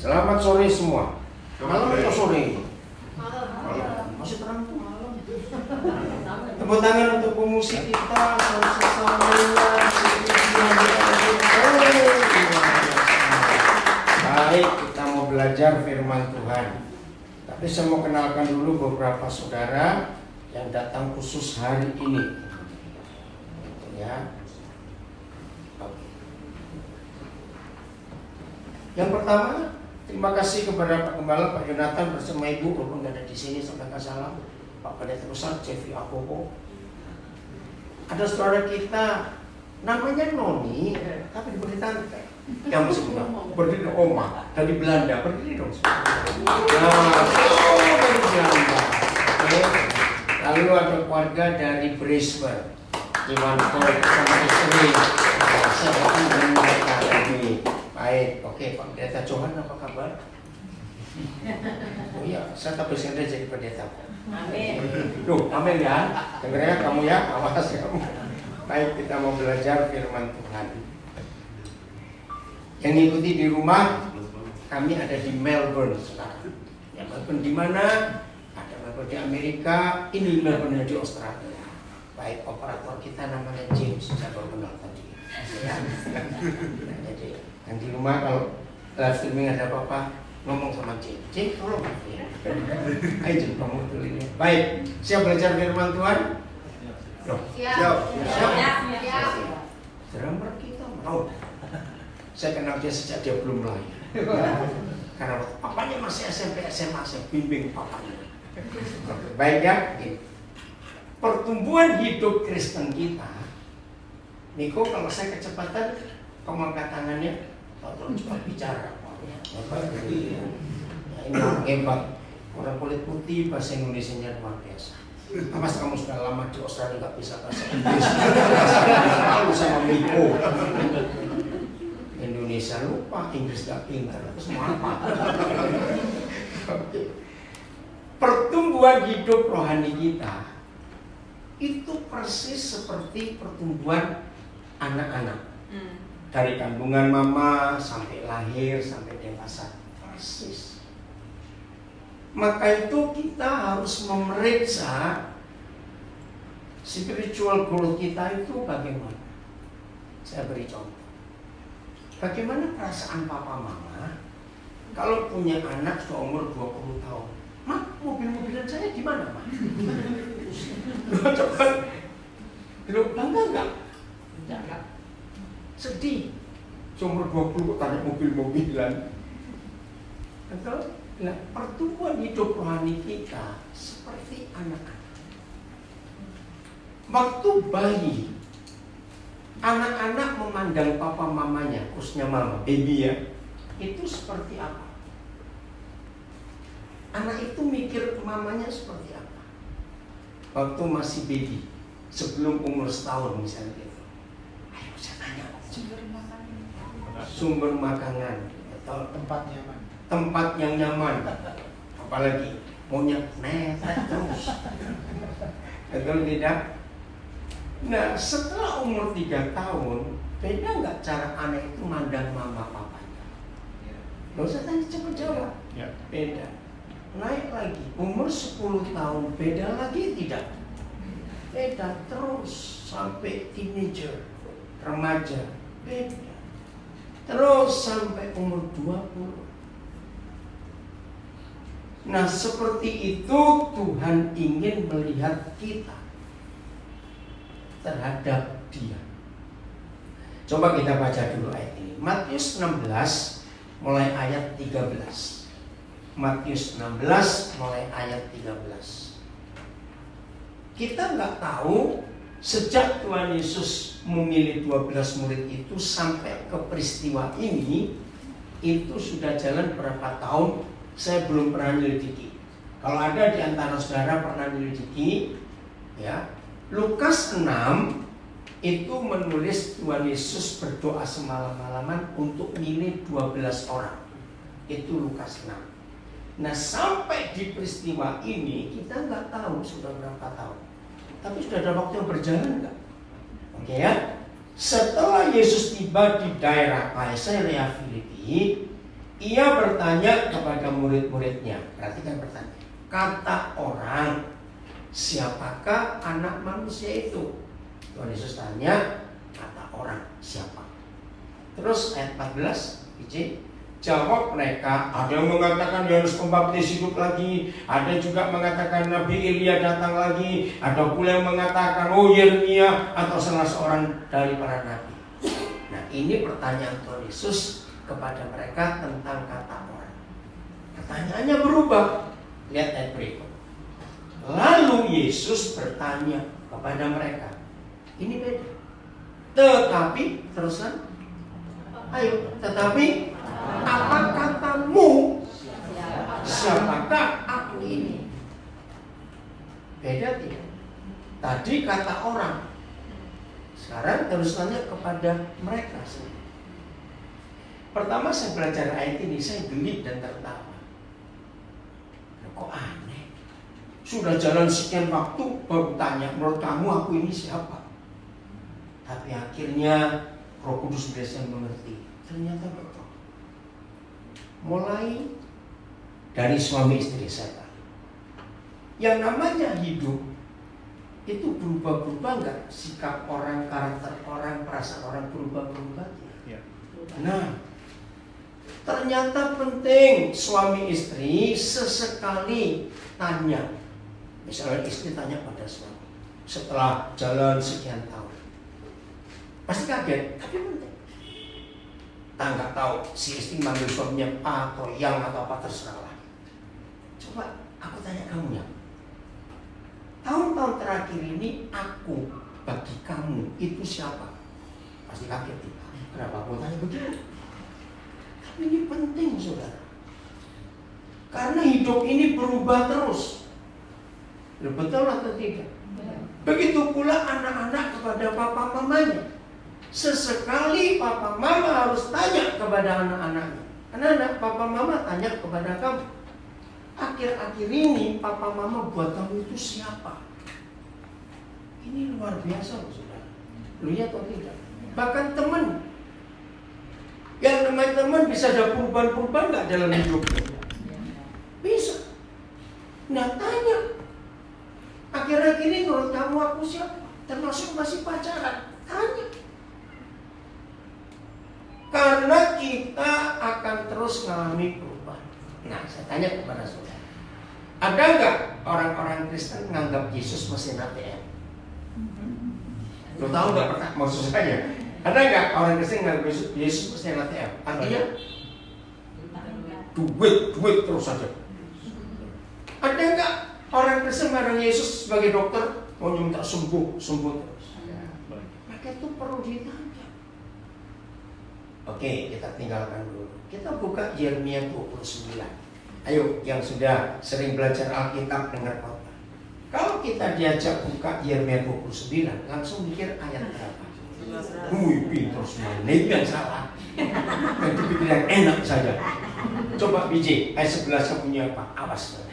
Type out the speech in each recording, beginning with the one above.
Selamat sore semua. Malam atau sore? Malam. Masih terang tuh malam. Tepuk tangan untuk pemusik kita. Baik, kita mau belajar firman Tuhan. Tapi saya mau kenalkan dulu beberapa saudara yang datang khusus hari ini. Ya. Yang pertama, terima kasih kepada Pak Gembala, Pak Yonatan bersama Ibu, walaupun nggak ada di sini, sampaikan salam. Pak Pendeta Besar, Cevi Akopo. Ada saudara kita, namanya Noni, tapi diberi tante. Yang masih muda, berdiri Oma, dari Belanda, berdiri dong. Nah, dari Belanda. Oke. Lalu ada keluarga dari Brisbane, Iwan Koy bersama istri. Saya datang dengan mereka ini. Baik, oke Pak Pendeta Johan, apa kabar? Oh iya, saya tak bisa jadi pendeta. Amin. Duh, amin ya. Dengarnya kamu ya, awas kamu. Baik, kita mau belajar firman Tuhan. Yang ngikuti di rumah, kami ada di Melbourne sekarang. Ya, Melbourne di mana? Ada Melbourne di Amerika, ini Melbourne di Australia. Baik, operator kita namanya James, saya baru kenal tadi. Ya. Nah, jadi yang di rumah kalau live streaming ada apa-apa, ngomong sama James. James, tolong ya. Ayo James, kamu dulu ini. Baik, siap belajar firman Tuhan? Loh, Siap. drummer kita mau. Saya kenal dia sejak dia belum lahir. Karena papanya masih SMP, SMA, saya bimbing papanya. Baik ya, pertumbuhan hidup Kristen kita. Niko, kalau saya kecepatan, kamu angkat tangannya, kalau cepat bicara. Ya, ini orang hebat, orang kulit putih, bahasa Indonesianya luar biasa. Mas kamu sudah lama di Australia nggak bisa bahasa Inggris, lalu sama Miko. Indonesia lupa, Inggris gak pintar, terus mau apa? Pertumbuhan hidup rohani kita itu persis seperti pertumbuhan anak-anak. Dari kandungan mama sampai lahir sampai dewasa, persis. Maka itu kita harus memeriksa spiritual growth kita itu bagaimana. Saya beri contoh. Bagaimana perasaan papa mama kalau punya anak seumur 20 tahun? Mak, mobil-mobilan saya di mana, Mak? Coba, bangga enggak? Enggak. Sedih. Seumur 20 tanya mobil-mobilan. Betul? Nah, pertumbuhan hidup rohani kita seperti anak-anak. Waktu bayi, anak-anak memandang papa mamanya, khususnya mama, baby ya, itu seperti apa? Anak itu mikir mamanya seperti apa? Waktu masih baby, sebelum umur setahun misalnya gitu. Ayo saya tanya, sumber makanan atau tempat yang nyaman, apalagi maunya netek terus. Betul tidak? Nah, setelah umur 3 tahun, beda nggak cara anak itu mandang mama papanya? Nggak usah tanya, cepat jawab. Ya. Beda. Naik lagi, umur 10 tahun, beda lagi tidak? Beda terus sampai teenager, remaja, beda. Terus sampai umur 20. Nah, seperti itu Tuhan ingin melihat kita terhadap Dia. Coba kita baca dulu ayat ini. Matius 16 mulai ayat 13. Matius 16 mulai ayat 13. Kita nggak tahu sejak Tuhan Yesus memilih 12 murid itu sampai ke peristiwa ini itu sudah jalan berapa tahun, saya belum pernah menyelidiki. Kalau ada di antara saudara pernah menyelidiki, ya, Lukas 6 itu menulis Tuhan Yesus berdoa semalam-malaman untuk milih 12 orang. Itu Lukas 6. Nah, sampai di peristiwa ini kita nggak tahu sudah berapa tahun. Tapi sudah ada waktu yang berjalan nggak? Oke ya. Setelah Yesus tiba di daerah Kaisarea Filipi, Ia bertanya kepada murid-muridnya. Perhatikan pertanyaan. Kata orang, siapakah anak manusia itu? Tuhan Yesus tanya, kata orang siapa? Terus ayat 14, jawab mereka, ada yang mengatakan Yohanes Pembaptis hidup lagi, ada juga mengatakan Nabi Elia datang lagi, ada pula yang mengatakan Yeremia atau salah seorang dari para nabi. Nah, ini pertanyaan Tuhan Yesus kepada mereka tentang kata orang. Pertanyaannya berubah. Lihat ayat berikut. Lalu Yesus bertanya kepada mereka. Ini beda. Tetapi teruskan. Ayo, tetapi apa katamu? Siapakah aku ini? Beda tidak? Tadi kata orang. Sekarang terusannya kepada mereka. Pertama saya belajar ayat ini, saya geli dan tertawa. Kok aneh? Sudah jalan sekian waktu baru tanya, menurut kamu aku ini siapa? Tapi akhirnya Roh Kudus biasa mengerti. Ternyata betul. Mulai dari suami istri saya, yang namanya hidup itu berubah-berubah nggak? Sikap orang, karakter orang, perasaan orang berubah-berubah ya? Nah, ternyata penting suami istri sesekali tanya. Misalnya istri tanya pada suami setelah jalan sekian tahun, pasti kaget, tapi penting. Kita nggak tahu si istri manggil suaminya Pak atau Yang atau apa terserah lah. Coba aku tanya kamu ya, tahun-tahun terakhir ini aku bagi kamu itu siapa? Pasti kaget. Kenapa aku tanya begitu? Tapi ini penting saudara, karena hidup ini berubah terus. Betul atau tidak? Begitu pula anak-anak kepada papa mamanya. Sesekali papa mama harus tanya kepada anak-anaknya. Anak-anak, papa mama tanya kepada kamu. Akhir-akhir ini papa mama buat kamu itu siapa? Ini luar biasa loh saudara. Lu lihat atau tidak? Bahkan teman, yang namanya teman bisa ada perubahan-perubahan nggak dalam hidupnya? Bisa. Nah tanya, akhir-akhir ini menurut kamu aku siapa? Termasuk masih pacaran? Tanya. Karena kita akan terus mengalami perubahan. Nah, saya tanya kepada saudara, ada nggak orang-orang Kristen menganggap Yesus mesin ATM? Lo tahu nggak maksud saya? Ada nggak orang Kristen menganggap Yesus mesin ATM? Artinya duit terus saja. Ada nggak orang Kristen menganggap Yesus sebagai dokter? Mau minta sembuh terus. Maka itu perlu ditanya. Oke, kita tinggalkan dulu. Kita buka Yeremia 29. Ayo, yang sudah sering belajar Alkitab dengar khotbah. Kalau kita diajak buka Yeremia 29, langsung mikir ayat berapa? Pintar semua. Itu yang salah. Dan dipikir yang enak saja. Coba biji, ayat 11 punya apa? Awas.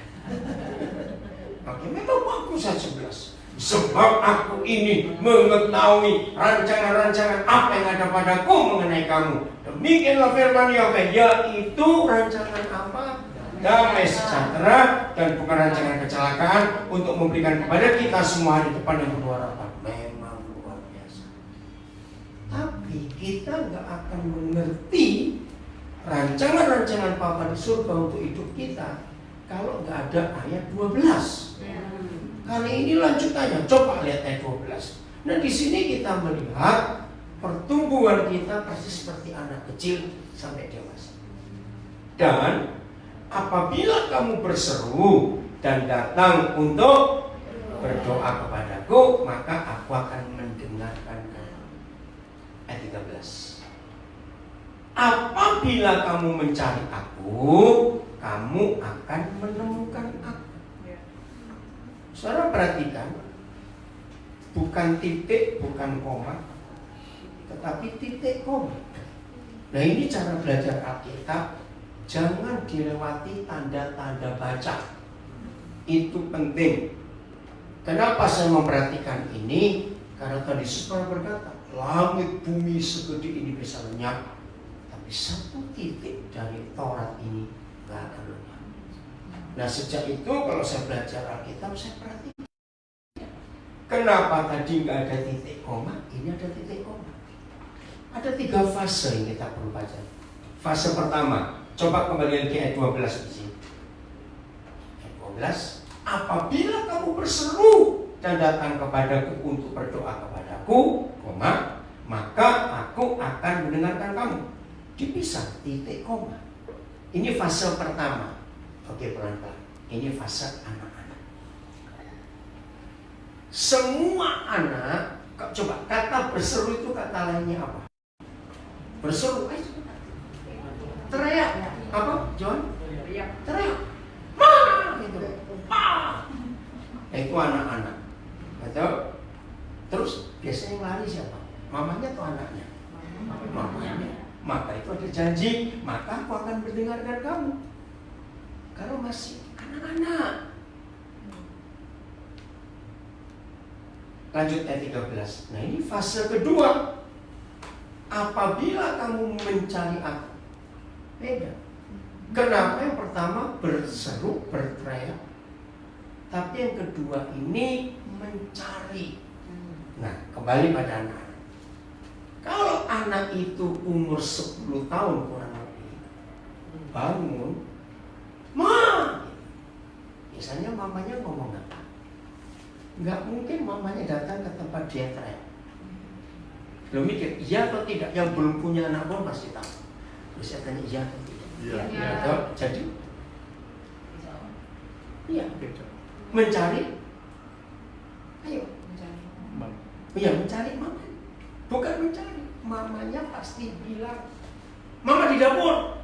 Oke, memang bagus ayat 11. Sebab aku ini mengetahui rancangan-rancangan apa yang ada padaku mengenai kamu. Demikianlah firman Yahweh, yaitu rancangan apa? Damai sejahtera dan bukan rancangan kecelakaan, untuk memberikan kepada kita semua hari depan yang penuh harapan. Memang luar biasa. Tapi kita nggak akan mengerti rancangan-rancangan Bapa di surga untuk hidup kita kalau nggak ada ayat 12. Kali ini lanjutannya, coba lihat ayat 12. Nah di sini kita melihat pertumbuhan kita pasti seperti anak kecil sampai dewasa. Dan apabila kamu berseru dan datang untuk berdoa kepadaku, maka aku akan mendengarkan kamu. Ayat 13. Apabila kamu mencari aku, kamu akan menemukan aku. Saudara perhatikan, bukan titik, bukan koma, tetapi titik koma. Nah ini cara belajar Alkitab, jangan dilewati tanda-tanda baca. Itu penting. Kenapa saya memperhatikan ini? Karena tadi Yesus berkata, langit bumi segede ini bisa lenyap, tapi satu titik dari Taurat ini nggak akan lenyap. Nah sejak itu kalau saya belajar Alkitab, saya perhatikan kenapa tadi nggak ada titik koma, ini ada titik koma. Ada 3 fase yang kita perlu baca. Fase pertama, coba kembali lagi ayat 12 di sini. Ayat 12, apabila kamu berseru dan datang kepadaku untuk berdoa kepadaku, koma, maka aku akan mendengarkan kamu. Dipisah, titik koma. Ini fase pertama. Oke, pelan-pelan. Ini fase anak-anak. Semua anak, coba kata berseru itu kata lainnya apa? Berseru, teriak. Apa, John? Teriak. Ma, gitu. Ma. Itu anak-anak. Betul? Terus biasanya yang lari siapa? Mamanya atau anaknya? Mamanya. Maka itu ada janji, maka aku akan mendengarkan kamu. Kalau masih anak-anak. Lanjut ayat 13. Nah ini fase kedua. Apabila kamu mencari aku. Beda. Kenapa yang pertama berseru, berteriak. Tapi yang kedua ini mencari. Nah kembali pada anak. Kalau anak itu umur 10 tahun kurang lebih, bangun, Ma! Biasanya mamanya ngomong apa? Nggak mungkin mamanya datang ke tempat dia teriak. Belum mikir, iya atau tidak. Yang belum punya anak pun pasti tahu. Terus saya tanya, iya atau tidak? Iya. Jadi? Iya. Mencari? Ayo. Iya, mencari mama. Bukan mencari. Mamanya pasti bilang, Mama di dapur.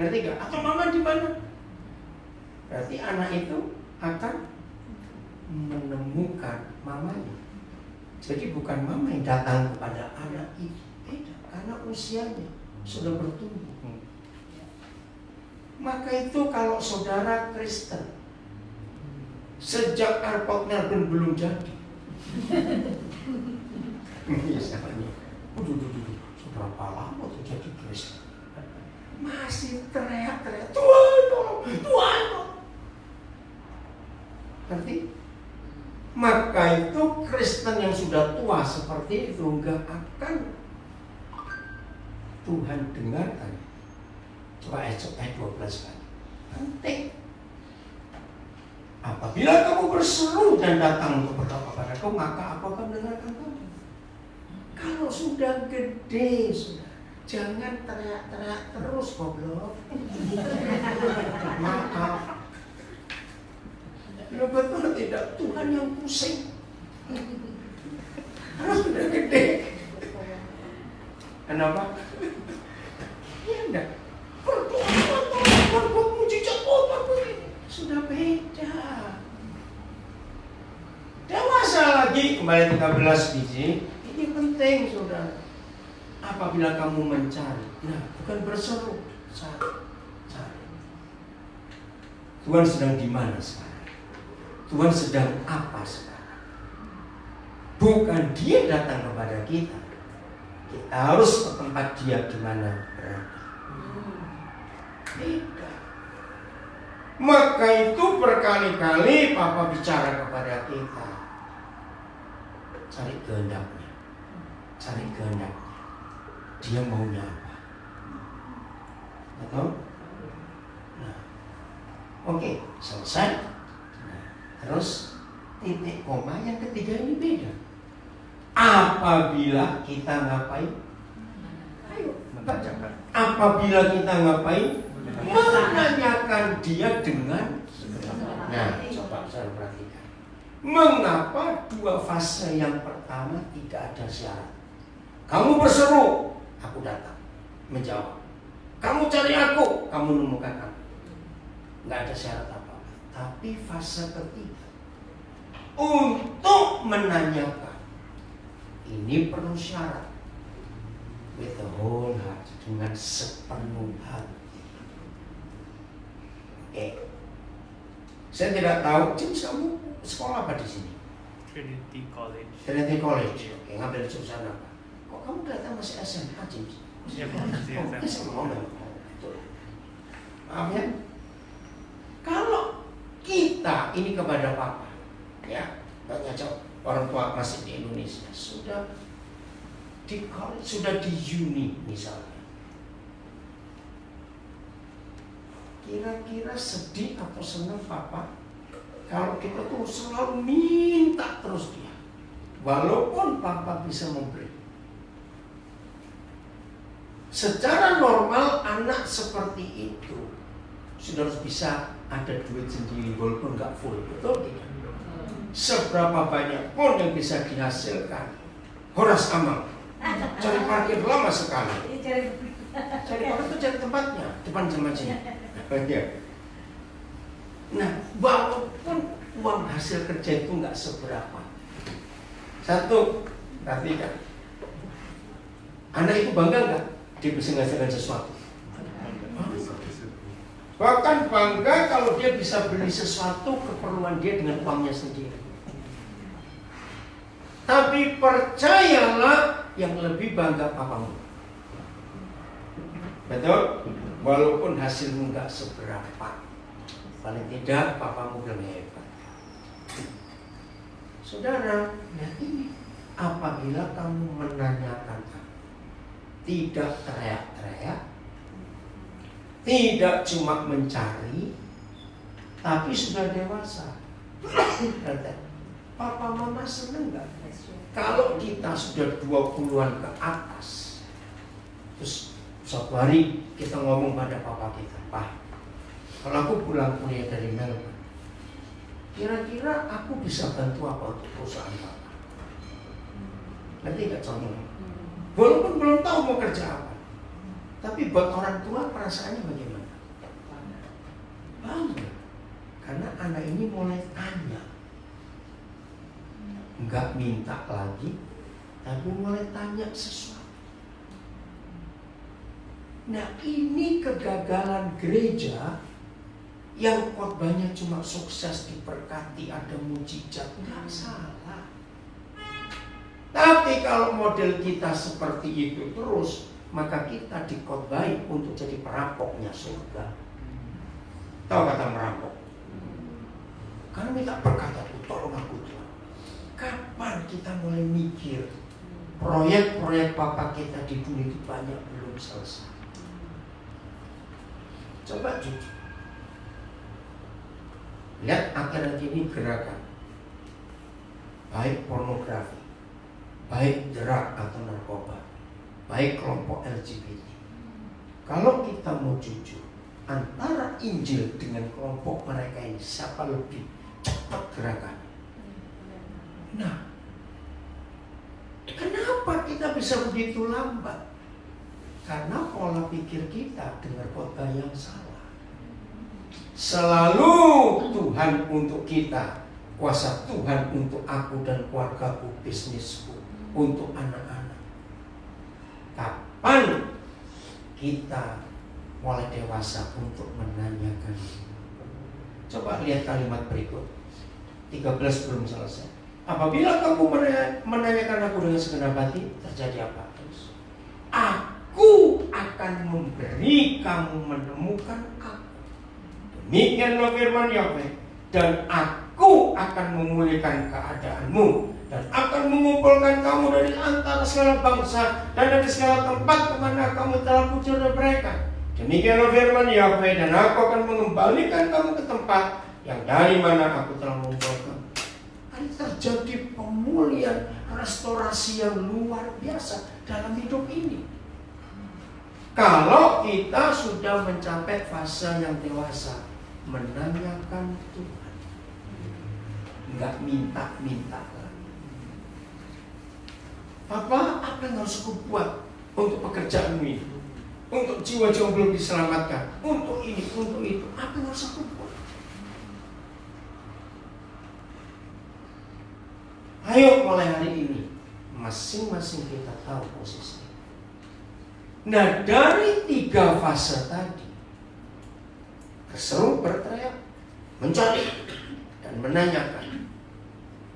Ngerti gak? Atau mama di mana? Berarti anak itu akan menemukan mamanya. Jadi bukan mama yang datang kepada anak itu, beda, karena usianya sudah bertumbuh. Maka itu kalau saudara Kristen sejak airport Melbourne belum jadi, misalnya, seberapa lama tuh jadi Kristen? Masih teriak-teriak, Tuhan tolong, Tuhan tolong. Ngerti? Maka itu Kristen yang sudah tua seperti itu nggak akan Tuhan dengarkan. Coba ayat 12 kali. Penting. Apabila kamu berseru dan datang untuk berdoa kepadaku, maka aku akan mendengarkan kamu. Kalau sudah gede, sudah. Jangan teriak-teriak terus, goblok. Maaf. Lo betul tidak? Tuhan yang pusing. Karena sudah gede. Kenapa? Ya enggak. Berbuat mujizat, sudah beda. Dewasa lagi, kembali 13 biji. Ini penting, saudara. Apabila kamu mencari, nah bukan berseru, cari. Tuhan sedang di mana sekarang? Tuhan sedang apa sekarang? Bukan dia datang kepada kita. Kita harus ke tempat dia di mana berada. Beda. Maka itu berkali-kali Papa bicara kepada kita. Cari kehendaknya. Cari kehendaknya. Dia maunya apa? Betul? Nah, oke, selesai. Nah, terus titik koma yang ketiga ini beda. Apabila kita ngapain? Ayo, baca. Apabila kita ngapain? Menanyakan dia dengan. Nah, coba saya perhatikan. Mengapa dua fase yang pertama tidak ada syarat? Kamu berseru, aku datang menjawab. Kamu cari aku, kamu menemukan aku. Nggak ada syarat apa-apa. Tapi fase ketiga untuk menanyakan, ini perlu syarat. With the whole heart, dengan sepenuh hati. Oke. Saya tidak tahu, James, kamu sekolah apa di sini? Trinity College. Trinity College. Oke, ngambil jurusan apa? Kok kamu kelihatan masih SMA, James? Maaf ya. Kalau kita ini kepada papa, ya, banyak orang tua masih di Indonesia sudah di uni misalnya. Kira-kira sedih atau senang papa kalau kita tuh selalu minta terus dia, walaupun papa bisa memberi. Secara normal anak seperti itu sudah harus bisa ada duit sendiri walaupun nggak full, betul tidak? Seberapa banyak pun yang bisa dihasilkan, Horas amal, cari parkir lama sekali. Cari parkir itu cari tempatnya, depan jemaah. Nah, walaupun uang hasil kerja itu nggak seberapa. Satu, perhatikan, anak itu bangga nggak dia bisa menghasilkan sesuatu? Bahkan bangga kalau dia bisa beli sesuatu keperluan dia dengan uangnya sendiri. Tapi percayalah, yang lebih bangga papamu. Betul? Walaupun hasilmu nggak seberapa, paling tidak papamu belum hebat. Saudara, nah ini apabila kamu menanyakan, tidak teriak-teriak, tidak cuma mencari, tapi sudah dewasa. Papa mama seneng gak? Kalau kita sudah 20-an ke atas, terus suatu hari kita ngomong pada papa kita, Pak, kalau aku pulang kuliah dari Melbourne, kira-kira aku bisa bantu apa untuk perusahaan papa? Nanti gak contohnya. Walaupun belum tahu mau kerja apa, tapi buat orang tua perasaannya bagaimana? Bangga. Karena anak ini mulai tanya, nggak minta lagi, tapi mulai tanya sesuatu. Nah, ini kegagalan gereja yang khotbahnya cuma sukses, diberkati, ada mujizat, nggak salah. Tapi kalau model kita seperti itu terus, maka kita dikhotbahi untuk jadi perampoknya surga. Tahu kata merampok? Karena minta berkata, tolong aku Tuhan. Kapan kita mulai mikir proyek-proyek papa kita di dunia itu banyak belum selesai? Coba jujur. Lihat akhir-akhir ini gerakan, baik pornografi, baik drug atau narkoba, baik kelompok LGBT. Kalau kita mau jujur, antara Injil dengan kelompok mereka ini, siapa lebih cepat gerakannya? Nah, kenapa kita bisa begitu lambat? Karena pola pikir kita dengar khotbah yang salah. Selalu Tuhan untuk kita, kuasa Tuhan untuk aku dan keluargaku, bisnisku, untuk anak-anak. Kapan kita mulai dewasa untuk menanyakan? Coba lihat kalimat berikut 13 belum selesai. Apabila kamu menanyakan aku dengan segenap hati, terjadi apa? Terus, aku akan memberi kamu menemukan aku. Demikianlah firman Yahweh. Dan aku akan memulihkan keadaanmu, dan akan mengumpulkan kamu dari antara segala bangsa dan dari segala tempat kemana kamu telah kucur mereka. Demikianlah firman Yahweh, dan aku akan mengembalikan kamu ke tempat yang dari mana aku telah mengumpulkan. Akan terjadi pemulihan, restorasi yang luar biasa dalam hidup ini. Kalau kita sudah mencapai fase yang dewasa, menanyakan Tuhan, nggak minta-minta lagi. Apa yang harus aku buat untuk pekerjaan ini? Untuk jiwa-jiwa belum diselamatkan, untuk ini, untuk itu, apa yang harus aku buat? Ayo mulai hari ini, masing-masing kita tahu posisi. Nah, dari 3 fase tadi, keseru, berteriak, mencari, dan menanyakan,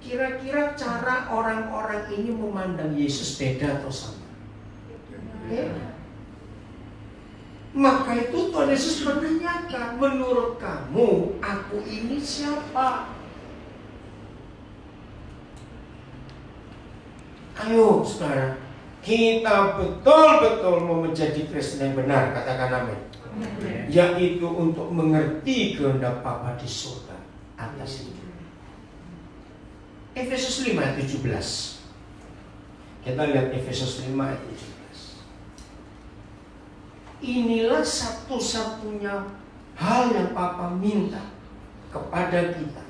kira-kira cara orang-orang ini memandang Yesus beda atau sama? Beda. Maka itu Tuhan Yesus menanyakan, menurut kamu, aku ini siapa? Ayo saudara, kita betul-betul mau menjadi Kristen yang benar, katakan amin. Yaitu untuk mengerti kehendak Bapa di surga atas hidup. Efesus 5 ayat 17. Kita lihat Efesus 5 ayat 17. Inilah satu-satunya hal yang Papa minta kepada kita.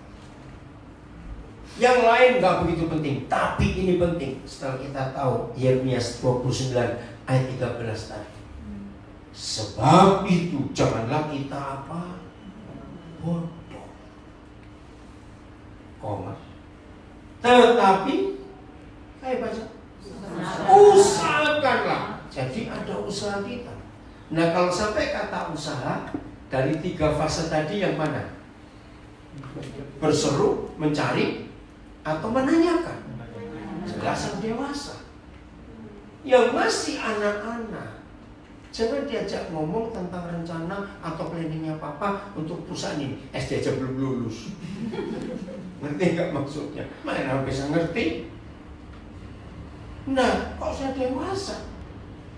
Yang lain gak begitu penting, tapi ini penting. Setelah kita tahu Yeremia 29 ayat 13 tadi. Sebab itu janganlah kita apa? Bodoh. Koma. Tetapi saya baca usahakanlah. Jadi ada usaha kita. Nah kalau sampai kata usaha, dari 3 fase tadi yang mana? Berseru, mencari, atau menanyakan? Jelas yang dewasa. Yang masih anak-anak, jangan diajak ngomong tentang rencana atau planningnya Papa untuk perusahaan ini. SD aja belum lulus. Ngerti gak maksudnya? Mana bisa ngerti? Nah, kok saya dewasa?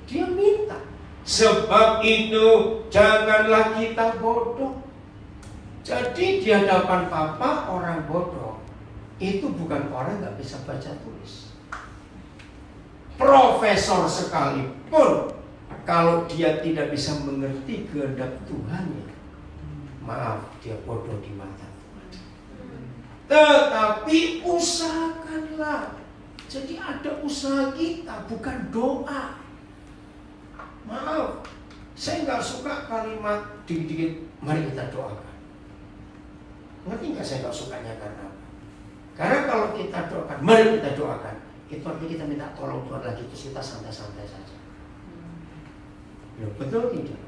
Dia minta. Sebab itu janganlah kita bodoh. Jadi di hadapan Papa orang bodoh itu bukan orang gak bisa baca tulis. Profesor sekalipun, kalau dia tidak bisa mengerti kehendak Tuhannya, maaf, dia bodoh di mata Tuhan. Tetapi usahakanlah. Jadi ada usaha kita, bukan doa. Maaf, saya nggak suka kalimat dikit-dikit, mari kita doakan. Ngerti nggak saya nggak sukanya karena apa? Karena kalau kita doakan, mari kita doakan, itu artinya kita minta tolong Tuhan lagi, terus kita santai-santai saja. Ya, betul tidak?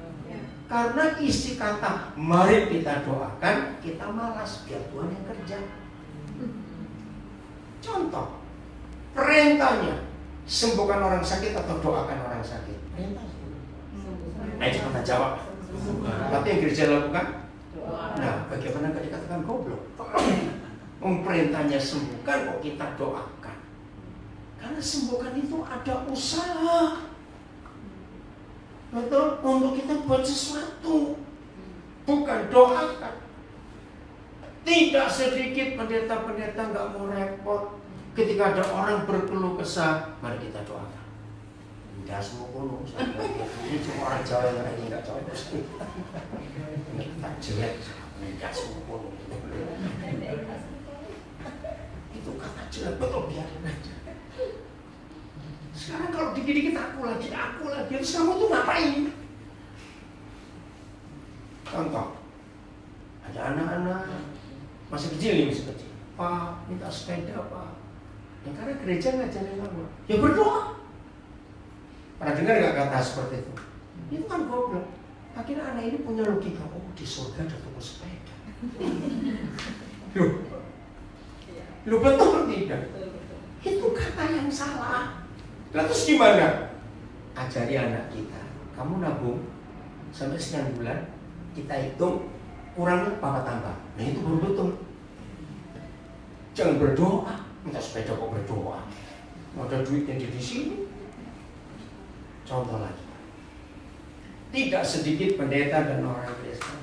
Karena isi kata mari kita doakan, kita malas, biar Tuhan yang kerja. Contoh, perintahnya sembuhkan orang sakit atau doakan orang sakit. Perintah. Ayo cepat jawab. Tapi yang gereja lakukan? Nah, bagaimana kalau dikatakan goblok? Perintahnya sembuhkan, kok kita doakan? Karena sembuhkan itu ada usaha. Betul, untuk kita buat sesuatu, bukan doakan. Tidak sedikit pendeta-pendeta nggak mau repot ketika ada orang berkeluh kesah, mari kita doakan. Tidak semua kono, ini cuma orang Jawa yang lagi nggak cocok. Tak jelek, tidak semua kono. Itu kata jelek, betul, biarin aja. Sekarang kalau dikit-dikit aku lagi, terus kamu tuh ngapain? Contoh, ada anak-anak masih kecil nih, masih kecil. Pak, minta sepeda Pak. Ya karena gereja ngajarin kamu, ya berdoa. Pernah dengar gak kata seperti itu? Itu kan goblok. Akhirnya anak ini punya logika, oh di surga ada toko sepeda. Loh betul tidak? Itu kata yang salah. Terus gimana? Ajari anak kita, kamu nabung sampai sekian bulan, kita hitung kurangnya Papa tambah. Nah itu baru betul. Jangan berdoa, minta sepeda kok berdoa. Ada duitnya di sini. Contoh lagi, tidak sedikit pendeta dan orang Kristen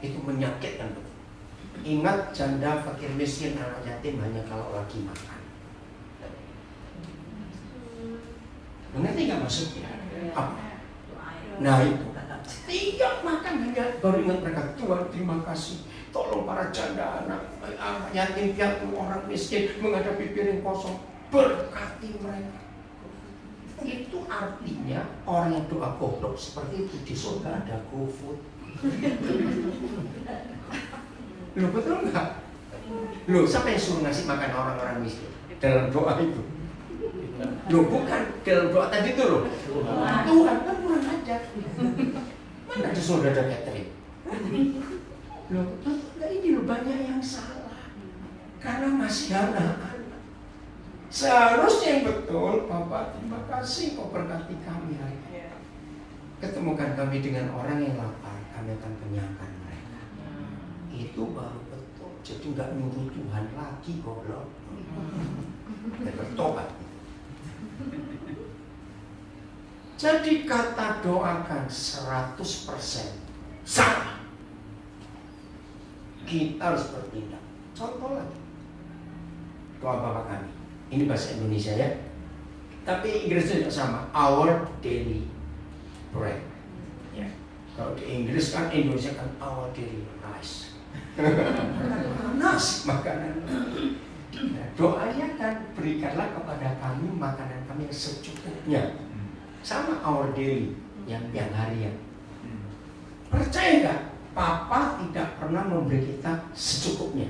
itu menyakitkan betul. Ingat janda, fakir, miskin, anak yatim hanya kalau lagi makan. Ngerti nggak maksudnya? Apa? Nah itu, tidak makan hanya baru ingat mereka, Tuhan terima kasih, tolong para janda, anak yatim piatu, orang miskin menghadapi piring kosong, berkati mereka. Itu artinya orang yang doa goblok seperti itu di surga ada GoFood. Loh betul nggak? Loh siapa yang suruh ngasih makan orang-orang miskin dalam doa itu? Loh bukan dalam doa tadi itu loh. Tuhan kan kurang ajar. Mana di surga ada catering? Loh enggak, ini loh banyak yang salah. Karena masih anak-anak. Seharusnya yang betul, Bapak terima kasih kau berkati kami hari ini. ketemukan kami dengan orang yang lapar, kami akan kenyangkan mereka. Itu baru betul. Jadi nggak nyuruh Tuhan lagi goblok. Dan bertobat. Jadi kata doakan 100% salah. Kita harus bertindak. Contoh lagi. Doa Bapak kami. Ini bahasa Indonesia ya. Tapi Inggrisnya juga sama. Our daily bread. Ya. Kalau di Inggris kan, Indonesia kan our daily rice. Nasi makanan. Nah, doanya kan berikanlah kepada kami makanan kami yang secukupnya. Sama our daily yang harian. Percaya nggak? Papa tidak pernah memberi kita secukupnya.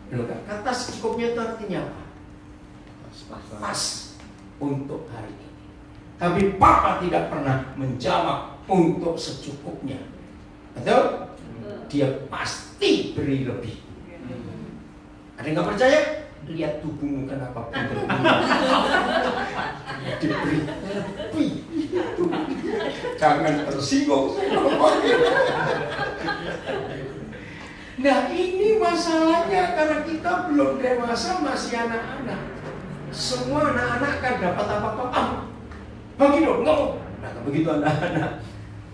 Loh, kata secukupnya itu artinya apa? Pas untuk hari ini. Tapi Papa tidak pernah menjawab untuk secukupnya. Betul? Dia pasti beri lebih. Ada yang nggak percaya? Lihat tubuhmu kenapa pun diberi lebih. Jangan tersinggung. Nah ini masalahnya karena kita belum dewasa, masih anak-anak. Semua anak-anak kan dapat apa-apa, bagi dong, ngomong. Nah begitu anak-anak,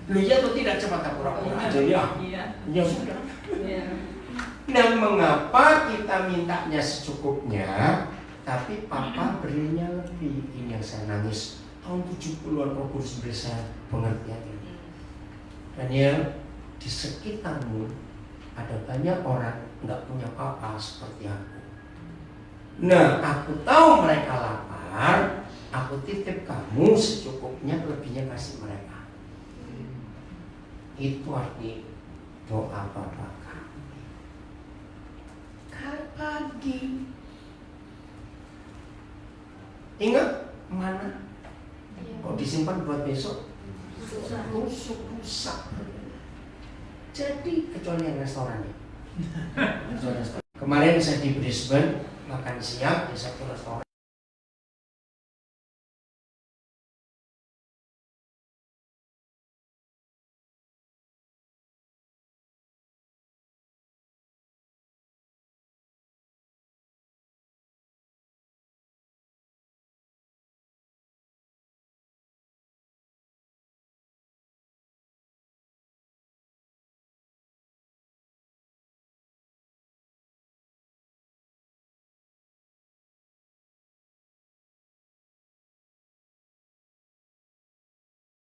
lu ya atau tidak cepat pura-pura aja ya. Ya sudah. Nah mengapa kita mintanya secukupnya, tapi Papa berinya lebih? Ini yang saya nangis tahun 70-an kok kursus saya pengertian ini. Daniel, di sekitarmu ada banyak orang nggak punya papa seperti aku. Nah, aku tahu mereka lapar, aku titip kamu secukupnya, lebihnya kasih mereka. Itu arti doa Bapak kami. Pagi. Ingat mana? Kok disimpan buat besok? Rusak. Jadi kecuali yang restorannya. Kemarin saya di Brisbane makan siang di satu restoran.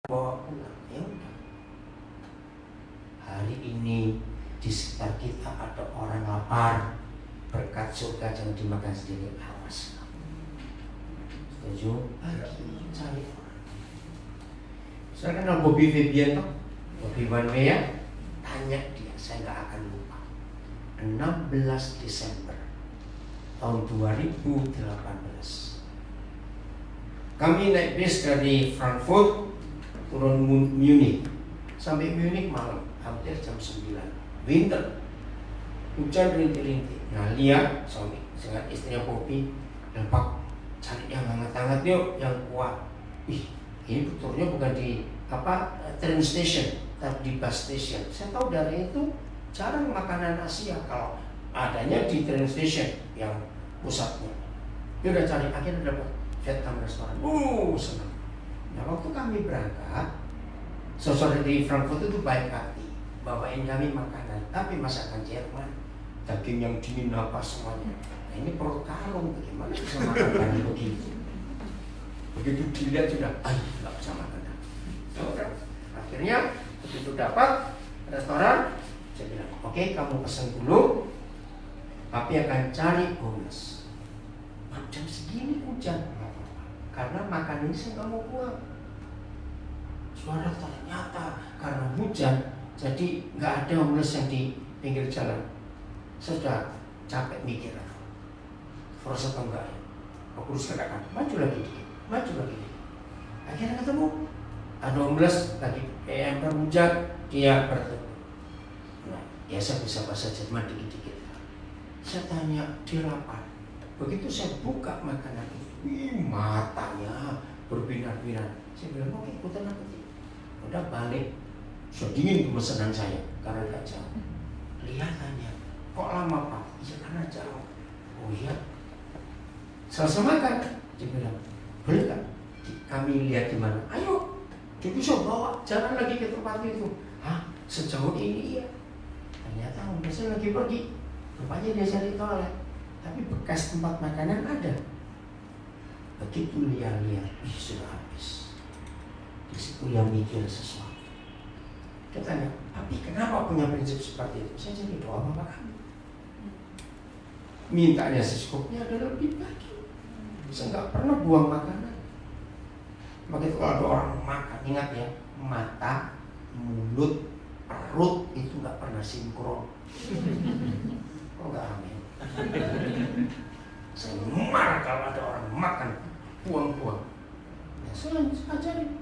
Bawa pulang, ya udah. Hari ini di sekitar kita ada orang lapar, berkat surga jangan dimakan sendiri, awas. Setuju? Cari orang. Saya kenal Bobby Fabian toh, Bobby One Way ya. Tanya dia, saya nggak akan lupa. 16 Desember tahun 2018. Kami naik bis dari Frankfurt turun Munich, sampai Munich malam, hampir jam 9. Winter, hujan rintik-rintik. Nah lihat suami dengan istrinya Bobby, dan Pak cari yang hangat-hangat yuk, yang kuat. Ih, ini turunnya bukan di train station, tapi di bus station. Saya tahu dari itu jarang makanan Asia, kalau adanya di train station yang pusatnya. Dia udah cari, akhirnya dapat Vietnam restoran. Senang. Nah waktu kami berangkat, sosok di Frankfurt itu baik hati, bawain kami makanan, tapi masakan Jerman, daging yang dingin apa semuanya. Nah ini perut karung, bagaimana bisa makan begitu? Begitu dilihat sudah, nggak bisa makan. Akhirnya begitu dapat restoran, saya bilang, oke, kamu pesan dulu, tapi akan cari bonus. Jam segini hujan, karena makan ini saya nggak mau buang. Suara ternyata karena hujan, jadi nggak ada homeless yang di pinggir jalan. Saya sudah capek mikir, force atau enggak ya? Aku harus katakan, maju lagi dikit, maju lagi dikit. Akhirnya ketemu, ada homeless lagi ember hujan, dia bertemu. Nah, ya saya bisa bahasa Jerman dikit-dikit. Saya tanya, dia lapar. Begitu saya buka makanan itu, matanya berbinar-binar. Saya bilang, oke, ikutan aku. Udah balik. Sudah dingin pesanan saya karena gak jauh. Kelihatannya, kok lama Pak? Iya karena jauh. Oh iya. Selesai makan, dia bilang, boleh gak kami lihat di mana? Ayo, dia bisa bawa jalan lagi ke tempat itu. Hah? Sejauh ini ya? Ternyata udah saya lagi pergi. Rupanya dia cari toilet. Tapi bekas tempat makanan ada. Begitu lihat-lihat, sudah habis. Di situ yang mikir sesuatu. Dia tanya, tapi kenapa punya prinsip seperti itu? Saya jadi doa Bapak kami. Mintanya secukupnya adalah lebih lagi. Saya nggak pernah buang makanan. Begitu kalau ada orang makan, ingat ya, mata, mulut, perut itu nggak pernah sinkron. Oh nggak amin. Saya marah kalau ada orang makan buang-buang. Ya, saya ajarin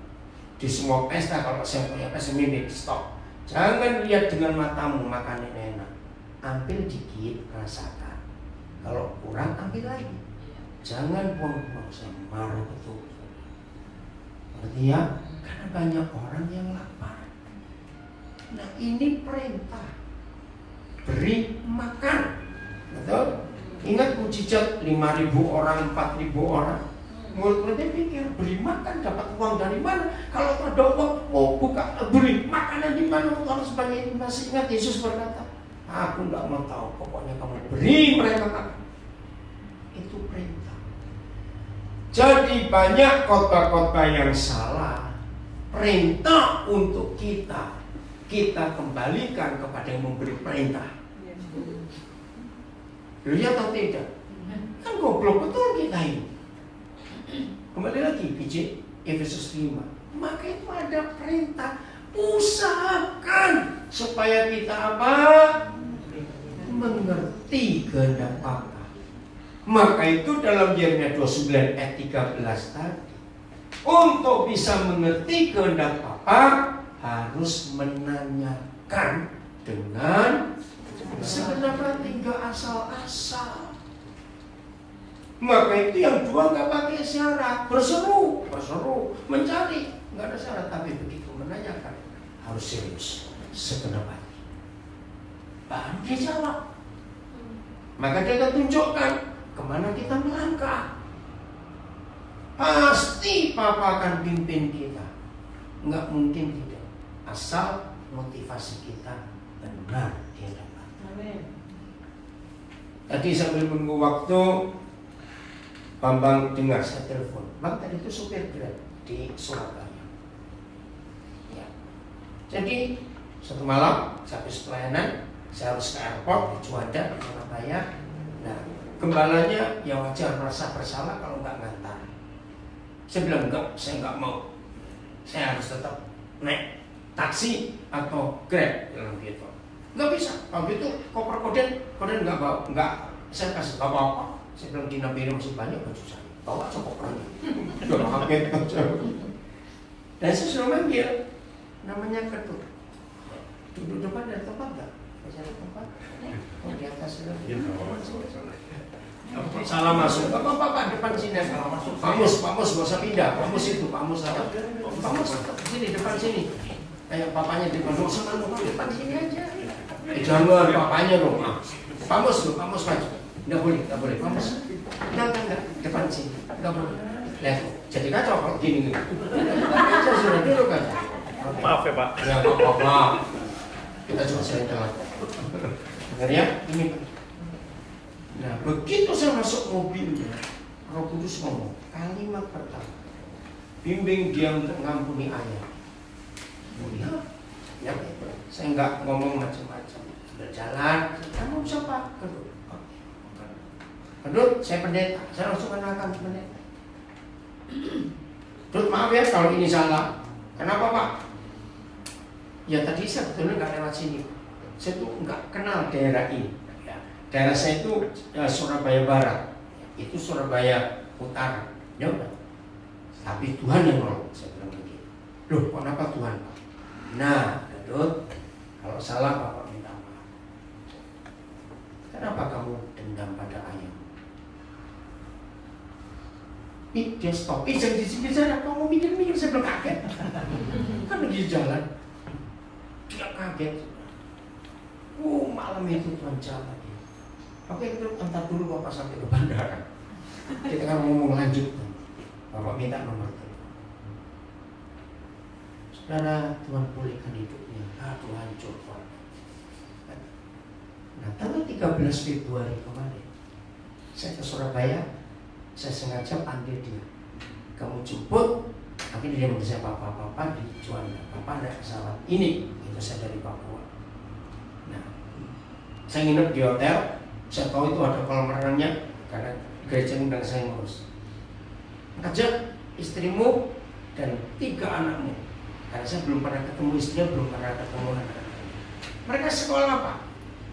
di semua pesta. Kalau saya punya pesta mini stop. Jangan lihat dengan matamu makan ini enak. Ambil dikit, rasakan. Kalau kurang ambil lagi. Jangan buang-buang. Saya marah betul. Artinya karena banyak orang yang lapar. Nah ini perintah. Beri makan. Betul? Ingat mujizat 5.000 orang, 4.000 orang. Murid-muridnya pikir beri makan dapat uang dari mana? Kalau ada uang mau buka beri makanan di mana? Kalau sebagai ini masih ingat Yesus berkata, aku tidak mau tahu. Pokoknya kamu beri mereka makan. Itu perintah. Jadi banyak khotbah-khotbah yang salah. Perintah untuk kita kembalikan kepada yang memberi perintah. Lihat atau tidak? Kan goblok betul kita ini. Kembali lagi biji Efesus 5. Maka itu ada perintah. Usahakan supaya kita apa? Mengerti kehendak Allah. Maka itu dalam Yeremia 29 ayat 13 tadi, untuk bisa mengerti kehendak Allah harus menanyakan dengan sebenarnya tinggal asal-asal. Maka itu yang dua nggak pakai syarat, berseru, mencari, nggak ada syarat. Tapi begitu menanyakan harus serius, segenap hati. Baru dia jawab. Maka dia akan tunjukkan kemana kita melangkah. Pasti Papa akan pimpin kita. Nggak mungkin tidak. Asal motivasi kita benar dia dapat. Amin. Tadi sambil menunggu waktu, Bambang dengar saya telepon. Bang, tadi itu supir Grab di Surabaya. Ya. Jadi satu malam saya habis pelayanan, saya harus ke airport di Juanda di Surabaya. Nah, gembalanya ya wajar merasa bersalah kalau nggak ngantar. Saya bilang enggak, saya nggak mau. Saya harus tetap naik taksi atau Grab dalam gitu. Nggak bisa. Kalau gitu koper koden nggak bawa, nggak. Saya kasih nggak apa-apa. Saya bilang di Nabi masih banyak baju saya. Bawa aja kopernya. Udah kaget aja. Dan saya sudah manggil, namanya Ketut. Duduk depan ada tempat nggak? Masih ada tempat? Oh di atas sudah. Salah masuk. Bapak depan sini. Pak Mus nggak usah pindah. Pak Mus itu, Pak Mus apa? Pak Mus sini depan sini. Kayak papanya di depan depan sini aja. Jangan papanya dong. Pak Mus maju. Nggak boleh. Pak Mus. Enggak. Depan sini. Nggak boleh. Lihat, jadi kacau kalau gini. Saya sudah dulu kan. Maaf ya Pak. Ya apa-apa. Kita cuma sering telat. Dengar ya, ini. Nah, begitu saya masuk mobilnya, Roh Kudus ngomong kalimat pertama, bimbing dia untuk mengampuni ayah. Ya, saya nggak ngomong macam-macam. Sudah jalan, kamu siapa? Kedut, saya pendeta. Saya langsung kenalkan pendeta. Kedut, maaf ya kalau ini salah. Kenapa Pak? Ya tadi saya sebetulnya nggak lewat sini. Saya tuh nggak kenal daerah ini. Ya, daerah saya itu Surabaya Barat. Itu Surabaya Utara. Ya udah. Tapi Tuhan yang nolong. Saya bilang begitu. Loh, kenapa Tuhan Pak? Nah, Kedut, kalau salah Bapak minta maaf. Kenapa kamu dendam pada ayah? Dia stop. Jangan di sini sana. Kamu mikir-mikir, saya belum kaget. Kan lagi jalan. Dia kaget. Malam itu Tuhan jalan. Oke, kita antar dulu Bapak sampai ke bandara. Kita kan ngomong lanjut. Bapak minta nomor telepon. Saudara, Tuhan pulihkan hidupnya. Aduh, hancur Tuhan. Nah, tanggal 13 Februari kemarin, saya ke Surabaya. Saya sengaja panggil dia. Kamu jemput. Akhirnya dia mengasih Papa di Juanda. Papa ada pesawat ini. Itu saya dari Papua. Nah, saya nginep di hotel. Saya tahu itu ada kolam renangnya karena gereja undang saya ngurus. Ajak istrimu dan 3 anakmu. Karena saya belum pernah ketemu istrinya, belum pernah ketemu anak-anaknya. Mereka sekolah apa?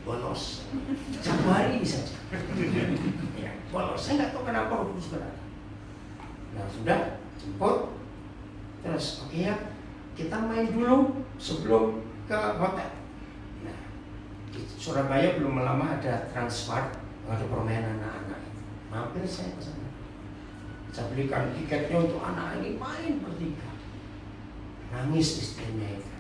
Bolos. 1 hari ini saja. Ya, bolos. Saya nggak tahu kenapa harus berada. Nah, sudah jemput. Terus oke ya, kita main dulu sebelum ke hotel. Nah, di Surabaya belum lama ada Transmart, ada permainan anak-anak. Mampir saya ke sana. Saya belikan tiketnya untuk anak ini main bertiga. Nangis istrinya itu,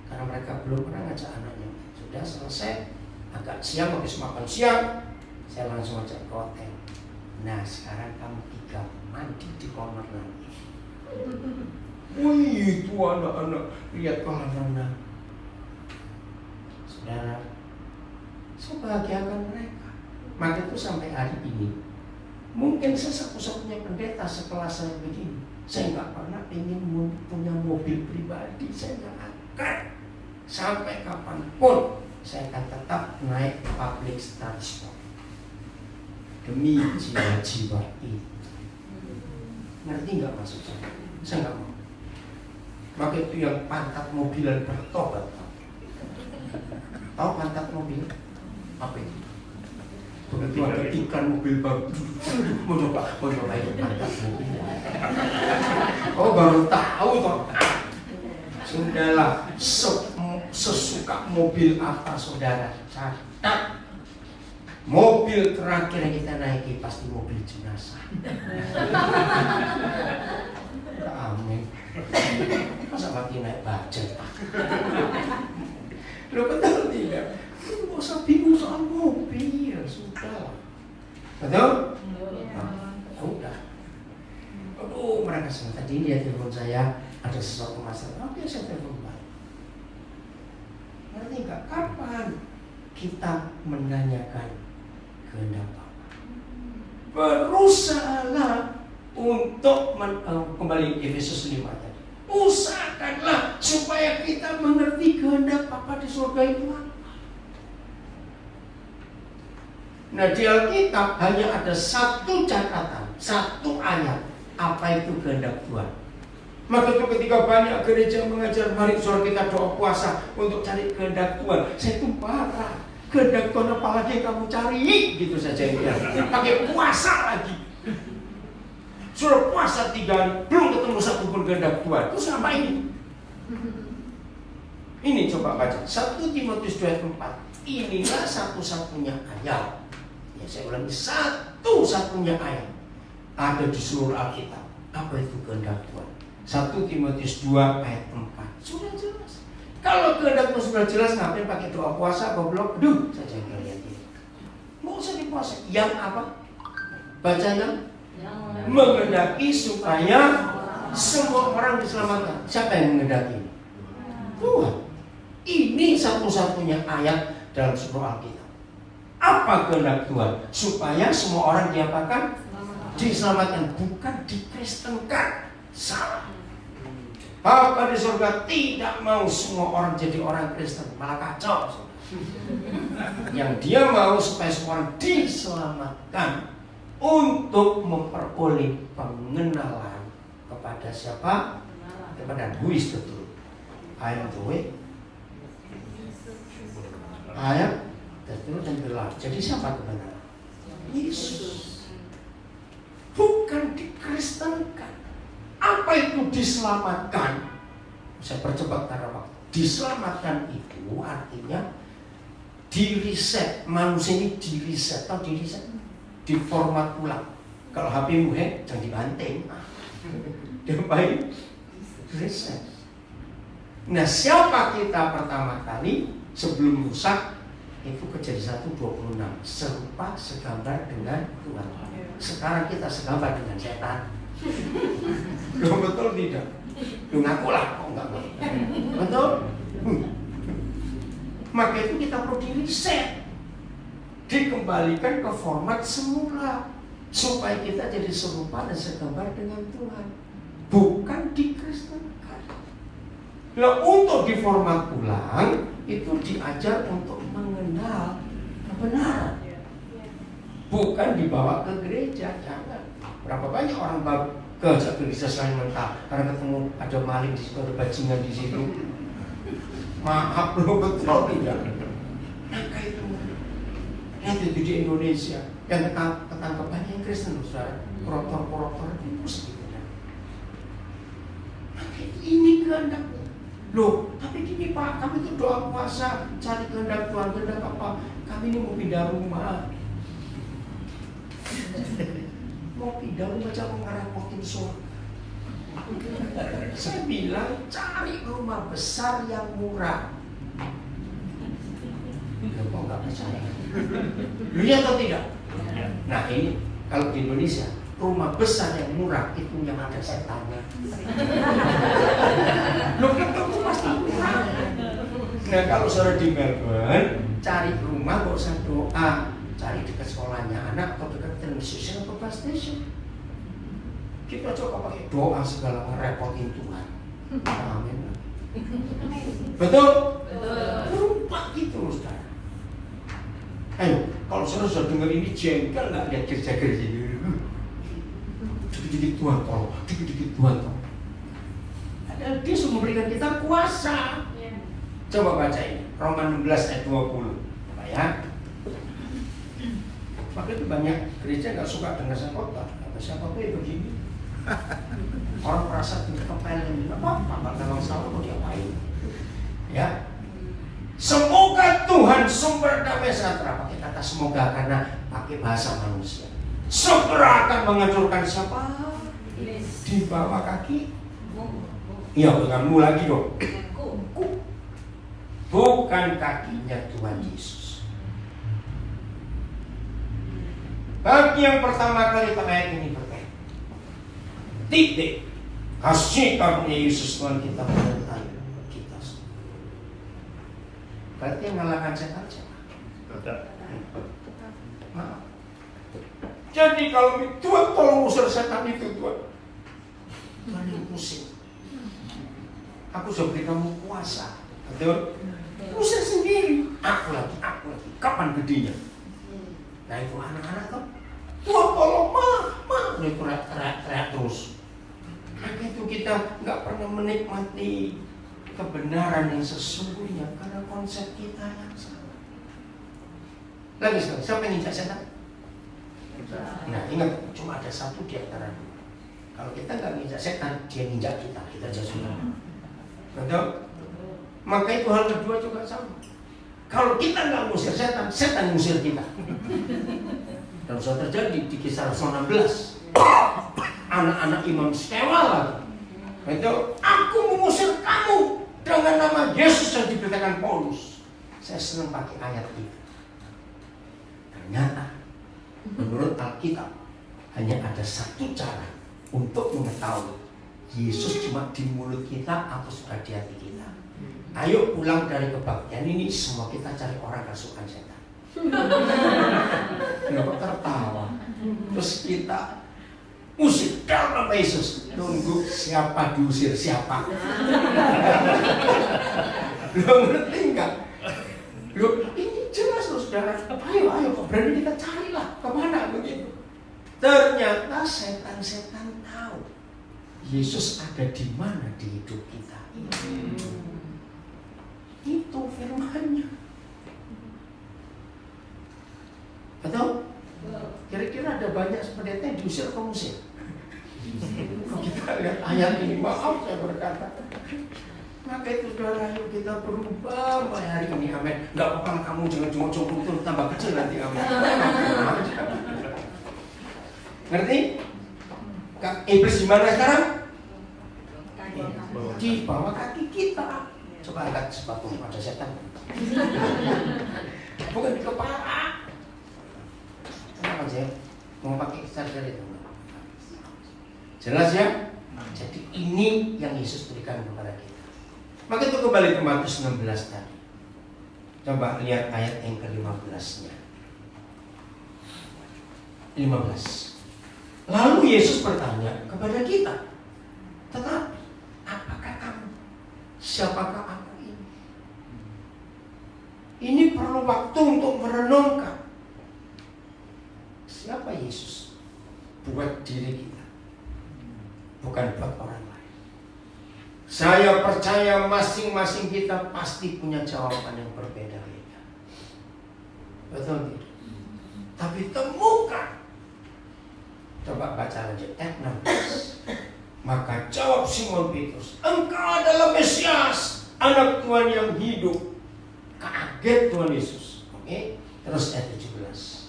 karena mereka belum pernah ngajak anaknya. Sudah selesai, agak siang habis makan siang, saya langsung ajak ke hotel. Nah, sekarang kamu 3 mandi di kolam renang. Wih, itu anak-anak lihat kolam renang. Saudara, saya bahagiakan mereka. Maka itu sampai hari ini, mungkin saya satu-satunya pendeta sekelas saya begini. Saya nggak pernah ingin punya mobil pribadi. Saya nggak akan. Sampai kapanpun saya akan tetap naik public transport demi jiwa-jiwa itu. Ngerti nggak maksud saya? Saya nggak mau. Maka itu yang pantat mobilan bertobat. Tahu pantat mobil? Apa itu? Begitu ada ikan mobil baru, mau coba itu pantat mobil. Oh, baru tahu toh. Sudahlah, sesuka mobil apa saudara, catat. Mobil terakhir yang kita naiki pasti mobil jenazah. Amin. Masa mati naik budget? Lo betul tidak? Nggak usah bingung soal mobil, sudah. Betul? Nah, udah. Aduh, mereka senang. Tadi dia telepon saya, ada sesuatu masalah. Oke, saya telepon balik. Ngerti nggak? Kapan kita menanyakan kehendak Bapa? Berusahalah untuk kembali Efesus 5 tadi. Usahakanlah supaya kita mengerti kehendak Bapa di surga itu apa. Nah, di Alkitab hanya ada 1 catatan, 1 ayat. Apa itu kehendak Tuhan? Maka itu ketika banyak gereja mengajar mari saudara kita doa puasa untuk cari kehendak Tuhan. Saya itu marah. Kehendak Tuhan apa lagi yang kamu cari? Gitu saja yang bilang. Pakai puasa lagi. Suruh puasa 3 hari, belum ketemu 1 pun kehendak Tuhan. Terus ngapain? Ini coba baca 1 Timotius 2:4. Inilah satu-satunya ayat. Ya, saya ulangi, satu-satunya ayat ada di seluruh Alkitab. Apa itu kehendak Tuhan? 1 Timotius 2 ayat 4. Sudah jelas. Kalau kehendak Tuhan sudah jelas, ngapain pakai doa puasa, goblok? Aduh, saja kalian ini. Mau usah dipuasa. Yang apa? Baca yang menghendaki supaya semua orang diselamatkan. Siapa yang menghendaki? Tuhan. Ini satu-satunya ayat dalam seluruh Alkitab. Apa kehendak Tuhan? Supaya semua orang diapakan? Diselamatkan, bukan dikristenkan. Salah. Bapa di surga tidak mau semua orang jadi orang Kristen, malah kacau. Yang dia mau supaya semua orang diselamatkan untuk memperoleh pengenalan kepada siapa? Kepada who is the truth. I am the way. I am the truth and the life. Jadi siapa kebenaran? Yesus. Bukan dikristenkan. Apa itu diselamatkan? Saya percepat karena waktu. Diselamatkan itu artinya diriset. Manusia ini diriset. Tahu diriset? Diformat ulang. Kalau HP-mu jangan dibanting. Diapain? Reset. Nah, siapa kita pertama kali sebelum rusak? Itu Kejadian 1:26. Serupa segambar dengan Tuhan. Sekarang kita segambar dengan setan. Loh, betul tidak? Loh, ngakulah kok enggak. Betul? Maka itu kita perlu di reset, dikembalikan ke format semula, supaya kita jadi serupa dan segambar dengan Tuhan, bukan dikristenkan. Nah, untuk diformat ulang itu diajar untuk mengenal kebenaran, bukan dibawa ke gereja. Jangan. Berapa banyak orang baru ke gereja selain mental karena ketemu ada maling di situ, ada bajingan di situ. Maaf lo, betul tidak? Maka itu lihat itu di Indonesia yang ketangkep banyak yang Kristen, saudara, koruptor itu gitu. Maka ini kehendaknya. Loh, tapi gini Pak, kami itu doa puasa cari kehendak Tuhan, kehendak apa? Kami ini mau pindah rumah. Mau pindah rumah, jangan ngerepotin surga. Saya bilang cari rumah besar yang murah. Kok nggak percaya? Lihat atau tidak? Nah, ini kalau di Indonesia rumah besar yang murah itu yang ada setannya. Loh, ketemu pasti murah. Nah, kalau saudara di Melbourne cari rumah nggak usah doa, cari dekat sekolahnya anak atau dekat televisi atau bus station. Kita coba pakai doa segala ngerepotin Tuhan. Amin. Betul? Lupa gitu, saudara. Ayo, kalau saudara sudah dengar ini jengkel nggak lihat gereja-gereja ini? Dikit-dikit Tuhan tolong, dikit-dikit Tuhan tolong. Dia sudah memberikan kita kuasa. Coba baca ini, Roma 16 ayat 20. Apa ya? Maka itu banyak gereja nggak suka dengar saya khotbah. Siapa tuh yang begini? Orang merasa dikepelin, apa memang salah mau diapain? Ya, semoga Tuhan sumber damai sejahtera, pakai kata semoga karena pakai bahasa manusia, segera akan menghancurkan siapa di bawah kaki. Iya, bukanmu lagi dong. Bukan kakinya Tuhan Yesus. Bagi yang pertama kali ayat ini berkait titik kasih karunia Yesus Tuhan kita menyertai kita semua. Berarti yang mengalahkan setan siapa? Nah. Jadi kalau Tuhan tolong usir setan itu, Tuhan yang pusing. Aku sudah beri kamu kuasa, betul? Usir sendiri. Aku lagi. Kapan gedenya? Nah itu anak-anak tuh, Tuhan tolong ma, itu teriak terus. Maka itu kita nggak pernah menikmati kebenaran yang sesungguhnya karena konsep kita yang salah. Lagi sekali, siapa yang injak setan? Nah ingat, cuma ada satu di antara dua. Kalau kita nggak nginjak setan, dia nginjak kita jatuh. Betul? Maka itu hal kedua juga sama. Kalau kita nggak ngusir setan, setan ngusir kita. Dan sudah terjadi di Kisah 16. Anak-anak imam sewa lagi. Betul? Aku mengusir kamu dengan nama Yesus yang diberitakan Paulus. Saya senang pakai ayat itu. Ternyata menurut Alkitab hanya ada satu cara untuk mengetahui Yesus cuma di mulut kita atau sudah di hati kita. Ayo pulang dari kebaktian ini, semua kita cari orang rasukan setan. Kenapa tertawa? Terus kita usir dalam nama Yesus. Tunggu siapa diusir siapa? Lo ngerti enggak? Lo ini jelas loh saudara. Ayo berani kita carilah kemana begitu. Ternyata setan-setan tahu Yesus ada di mana di hidup kita. Itu firman-Nya. Atau kira-kira ada banyak seperti itu yang diusir atau mengusir? Kalau kita lihat ayat ini, maaf saya berkata, maka itu saudara, ayo kita berubah mulai hari ini, amin. Gak apa-apa kamu jangan cuma itu tambah kecil nanti, amin. Ngerti? Iblis di mana sekarang? Di bawah kaki kita. Coba angkat sepatu, ada setan. Bukan di kepala. Kenapa aja? Mau pakai charger itu? Jelas ya? Jadi ini yang Yesus berikan kepada kita. Maka itu kembali ke Matius 16 tadi. Coba lihat ayat yang ke-15-nya. 15. Lalu Yesus bertanya kepada kita, tetapi apakah kamu? Siapakah aku ini? Ini perlu waktu untuk merenungkan. Siapa Yesus? Buat diri kita, bukan buat orang lain. Saya percaya masing-masing kita pasti punya jawaban yang berbeda-beda. Betul tidak? Tapi temukan. Coba baca lanjut ayat 16. Maka jawab Simon Petrus, engkau adalah Mesias, anak Tuhan yang hidup. Kaget Tuhan Yesus. Oke, terus ayat 17.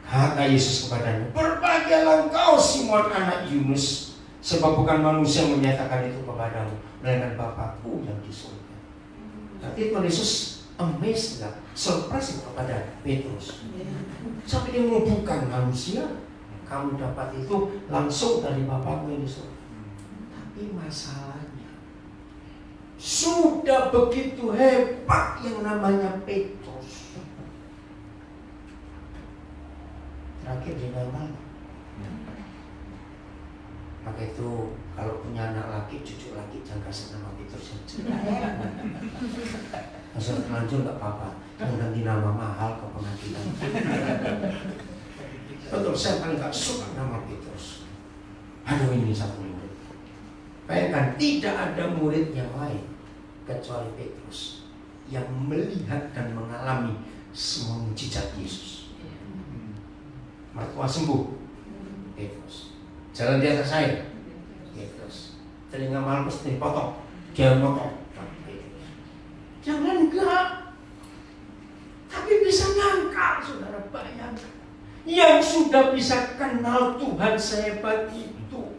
Kata Yesus kepadanya, berbahagialah engkau Simon anak Yunus, sebab bukan manusia yang menyatakan itu kepadamu, melainkan Bapakku yang di surga. Nanti Tuhan Yesus amazed lah, surprise kepada Petrus. Sampai dia mau bukan manusia, kamu dapat itu langsung dari Bapakmu yang di surga. Tapi masalahnya sudah begitu hebat yang namanya Petrus. Terakhir dia normal. Maka itu kalau punya anak laki, cucu laki, jangan kasih nama Petrus. Asal terlanjur nggak apa-apa, jangan ganti nama mahal ke pengadilan. Betul, saya paling gak suka nama Petrus. Aduh, ini satu murid. Bayangkan, tidak ada murid yang lain kecuali Petrus yang melihat dan mengalami semua mujizat Yesus. Mertua sembuh, Petrus. Jalan di atas air, Petrus. Telinga malus dipotong, dia motong, Petrus. Jangan enggak, tapi bisa nyangka, saudara, bayangkan. Yang sudah bisa kenal Tuhan sehebat itu.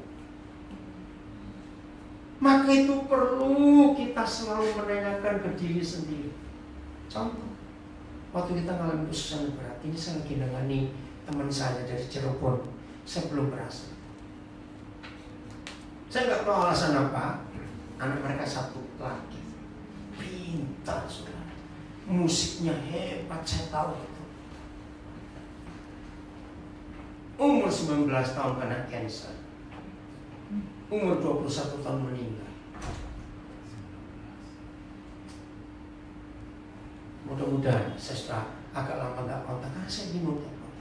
Maka itu perlu kita selalu menanyakan ke diri sendiri. Contoh, waktu kita mengalami kesusahan berat, ini saya lagi nangani teman saya dari Cirebon, saya belum berhasil. Saya nggak tahu alasan apa. Anak mereka satu lagi, pintar saudara, musiknya hebat, saya tahu itu. Umur 19 tahun kena cancer, umur 21 tahun meninggal. Mudah-mudahan saya sudah agak lama gak kontak, karena saya bingung kontak.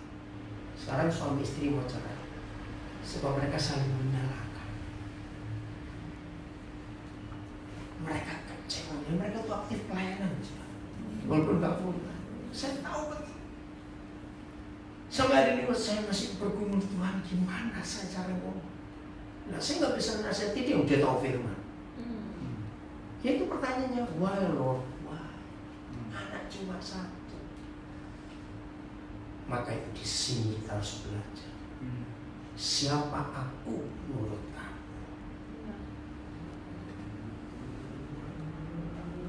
Sekarang suami istri mau cerai, sebab mereka saling menyalahkan. Mereka kecewa, mereka tuh aktif pelayanan, walaupun gak punya. Saya tahu betul. Sampai hari ini saya masih bergumul, Tuhan gimana saya cara ngomong. Nah, saya nggak bisa nasihati dia tahu firman. Ya itu pertanyaannya, why Lord, why? Anak cuma satu. Maka itu di sini kita harus belajar. Siapa aku menurut kamu?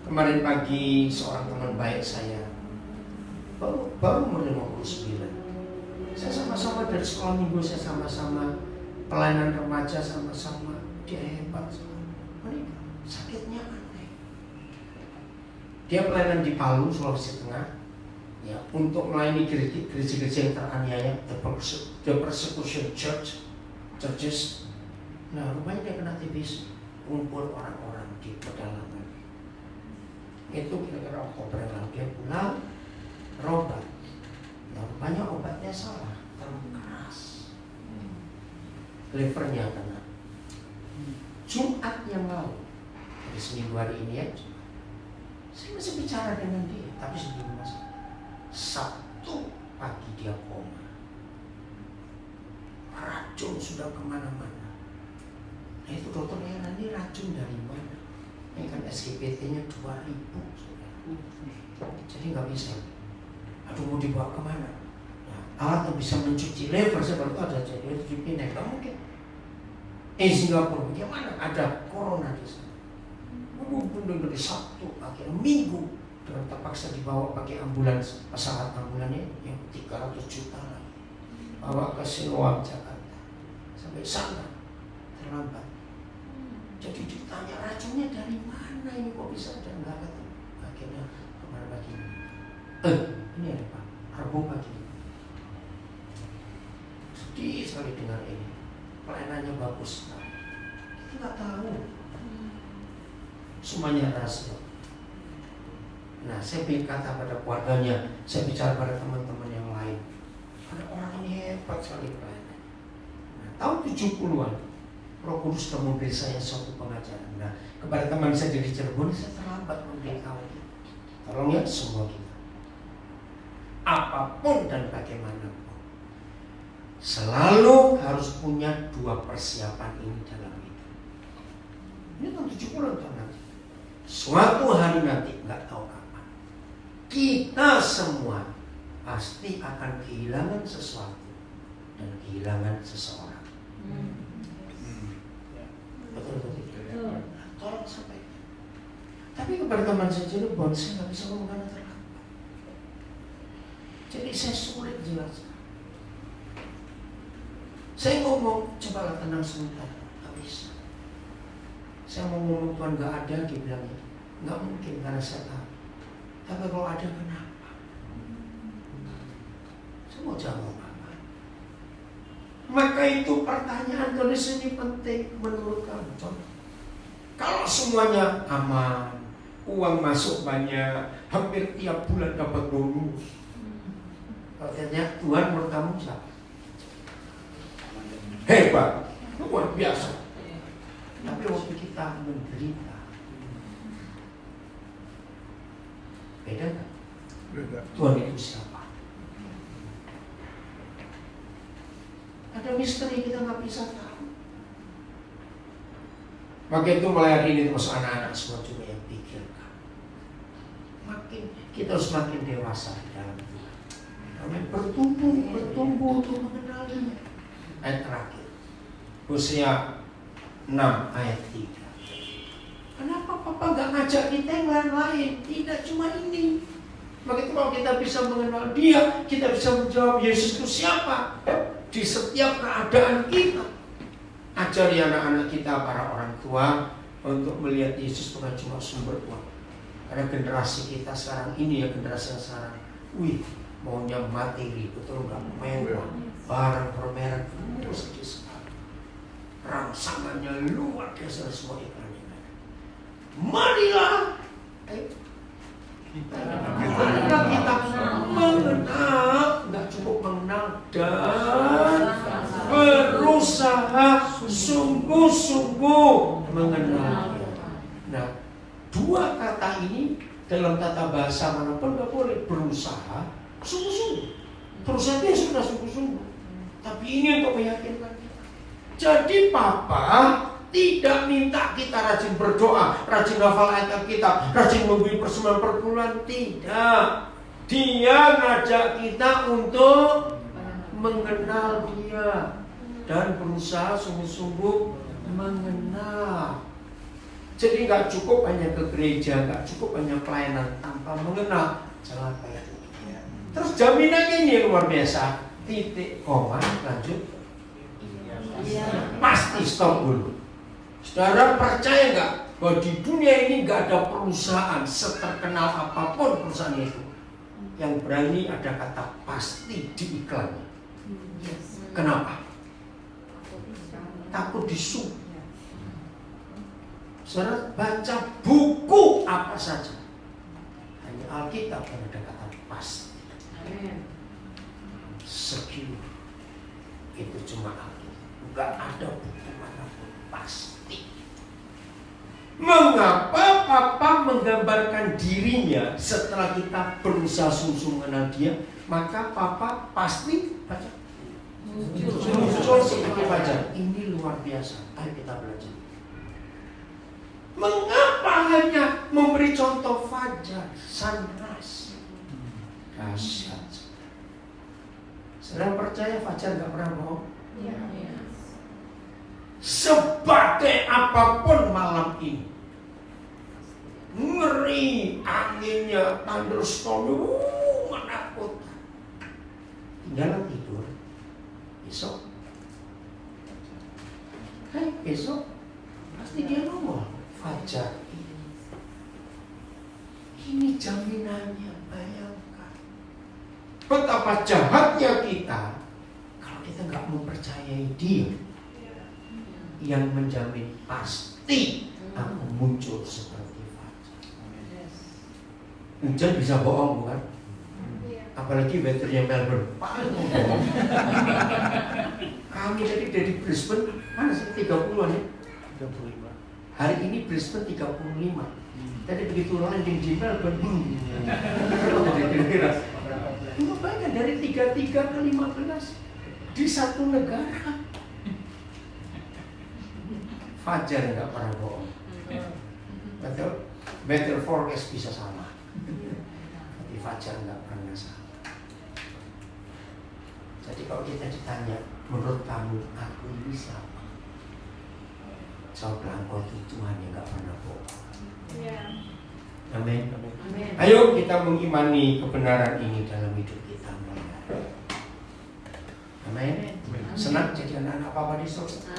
Kemarin pagi seorang teman baik saya baru umur 59. Saya sama-sama dari sekolah minggu, saya sama-sama pelayanan remaja, sama-sama. Dia hebat, menikah, sakitnya aneh. Dia pelayanan di Palu, Sulawesi Tengah, ya, untuk melayani gereja-gereja yang teraniaya, the persecution churches. Nah, rupanya dia kena TBC, kumpul orang-orang di pedalaman. Itu kira-kira Oktober lalu dia pulang, berobat. Nah, rupanya obatnya salah, terlalu keras. Livernya kena. Jumat yang lalu, dari seminggu hari ini ya, saya masih bicara dengan dia, tapi sebelum masuk Sabtu pagi dia koma. Racun sudah kemana-mana. Nah, itu dokter heran, ini racun dari mana? Ini kan SGPT-nya 2000. Jadi nggak bisa. Aduh, mau dibawa kemana? Nah, alat yang bisa mencuci lever seperti itu ada jadi cuci pindah, nggak mungkin. Singapura bagaimana? Ada corona di sana. Benar dari Sabtu akhirnya Minggu dengan terpaksa dibawa pakai ambulans, pesawat ambulannya yang 300 juta lagi, bawa ke Siloam Jakarta. Sampai sana terlambat. Jadi ditanya racunnya dari mana ini kok bisa ada, nggak ketemu. Akhirnya kemarin pagi ini ada Pak, Rabu pagi. Sedih sekali dengar ini. Pelayanannya bagus. Kita nggak tahu. Semuanya rahasia. Nah, saya berkata pada keluarganya, saya bicara pada teman-teman yang lain. Ada orang ini hebat sekali pelayanan. Nah, tahun 70-an, Roh Kudus sudah memberi saya suatu pengajaran. Nah, kepada teman saya di Cirebon, saya terlambat memberitahu. Tolong ya semua kita. Apapun dan bagaimanapun, selalu harus punya dua persiapan ini dalam hidup. Ini tahun 70-an tahun nanti. Suatu hari nanti, nggak tahu kapan, kita semua pasti akan kehilangan sesuatu dan kehilangan seseorang. Betul. Tolong sampaikan. Tapi kepada teman saya Cirebon, saya nggak bisa ngomong karena terlambat. Jadi saya sulit jelaskan. Saya ngomong, cobalah tenang sebentar, nggak bisa. Saya mau ngomong Tuhan nggak ada, dia bilang nggak mungkin karena saya tahu. Tapi kalau ada kenapa? Saya mau jawab apa? Maka itu pertanyaan tulis ini penting menurut kamu. Contoh, kalau semuanya aman, uang masuk banyak, hampir tiap bulan dapat bonus, artinya Tuhan menurut kamu siapa? Hebat, luar biasa. Tapi waktu kita menderita, beda nggak? Beda. Tuhan itu siapa? Ada misteri kita nggak bisa tahu. Maka itu mulai hari ini termasuk anak-anak semua juga yang pikirkan. Makin kita harus makin dewasa di dalam Tuhan. Amin. Bertumbuh untuk mengenalinya. Ayat terakhir, Hosea 6 ayat 3. Kenapa Papa gak ngajak kita yang lain-lain? Tidak cuma ini. Begitu kalau kita bisa mengenal Dia, kita bisa menjawab Yesus itu siapa di setiap keadaan kita. Ajari anak-anak kita, para orang tua, untuk melihat Yesus bukan cuma sumber uang. Karena generasi kita sekarang ini ya, generasi yang sekarang, maunya materi, betul nggak? Mewah, barang bermerek, sedih sekali. Rangsangannya luar biasa semua iklannya. Marilah kita mengenal, nggak cukup mengenal dan berusaha sungguh-sungguh mengenal. Nah, dua kata ini dalam tata bahasa manapun nggak boleh. Berusaha sungguh-sungguh. Berusaha dia sudah sungguh-sungguh. Tapi ini untuk meyakinkan kita. Jadi Papa tidak minta kita rajin berdoa, rajin hafal ayat kita, rajin memberi persembahan per bulan. Tidak. Dia ngajak kita untuk mengenal Dia dan berusaha sungguh-sungguh mengenal. Jadi nggak cukup hanya ke gereja, nggak cukup hanya pelayanan tanpa mengenal. Jangan kayak itu. Terus jaminannya ini luar biasa. Titik koma lanjut. Pasti stop dulu. Saudara percaya nggak bahwa di dunia ini nggak ada perusahaan seterkenal apapun perusahaan itu yang berani ada kata pasti di iklannya. Kenapa? Takut disu. Saudara baca buku apa saja, hanya Alkitab yang ada kata pasti. Secure. Itu cuma Alkitab. Nggak ada buku manapun pasti. Mengapa Papa menggambarkan dirinya setelah kita berusaha sungguh mengenal Dia? Maka Papa pasti baca. Muncul seperti fajar. Ini luar biasa. Ayo kita belajar. Mengapa hanya memberi contoh fajar, sunrise? Dahsyat. Sedang percaya Fajar nggak pernah bohong. Ya. Sebagai apapun malam ini, ngeri, anginnya, thunderstorm, menakutkan. Tinggal tidur. Besok, besok pasti dia ngomong, Fajar. Ini jaminannya, bayangkan. Betapa jahatnya kita kalau kita nggak mempercayai Dia yang menjamin pasti aku muncul seperti Fajar. Hujan bisa bohong bukan? Apalagi weathernya Melbourne. Kami dari Brisbane mana sih 30-an ya? 35. Hari ini Brisbane 35. Tadi begitu landing di Melbourne. Itu banyak dari 33 ke 15 di satu negara. Fajar nggak pernah bohong. Betul? Weather forecast bisa sama, tapi Fajar nggak pernah salah. Jadi kalau kita ditanya, menurut kamu aku ini siapa? Jawablah engkau itu Tuhan yang nggak pernah bohong. Amin. Ayo kita mengimani kebenaran ini dalam hidup kita. Amin. Senang jadi anak-anak Papa di surga.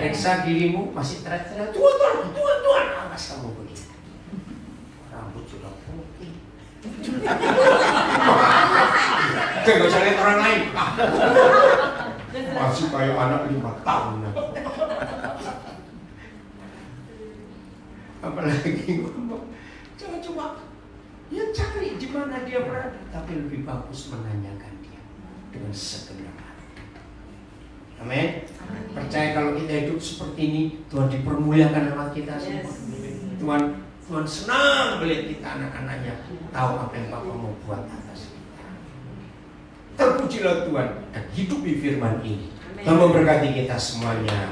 Periksa dirimu, masih teriak-teriak Tuhan, awas kamu begitu. Rambut sudah putih. Gak usah lihat orang lain. Masih kayak anak 5 tahun. Apalagi ngomong, jangan cuma ya cari di mana dia berada, tapi lebih bagus menanyakan dia dengan segenap hati. Amin. Percaya kalau kita hidup seperti ini, Tuhan dipermuliakan lewat kita semua. Tuhan senang melihat kita anak-anaknya tahu apa yang Bapa mau buat atas kita. Terpujilah Tuhan dan hidupi firman ini. Tuhan memberkati kita semuanya.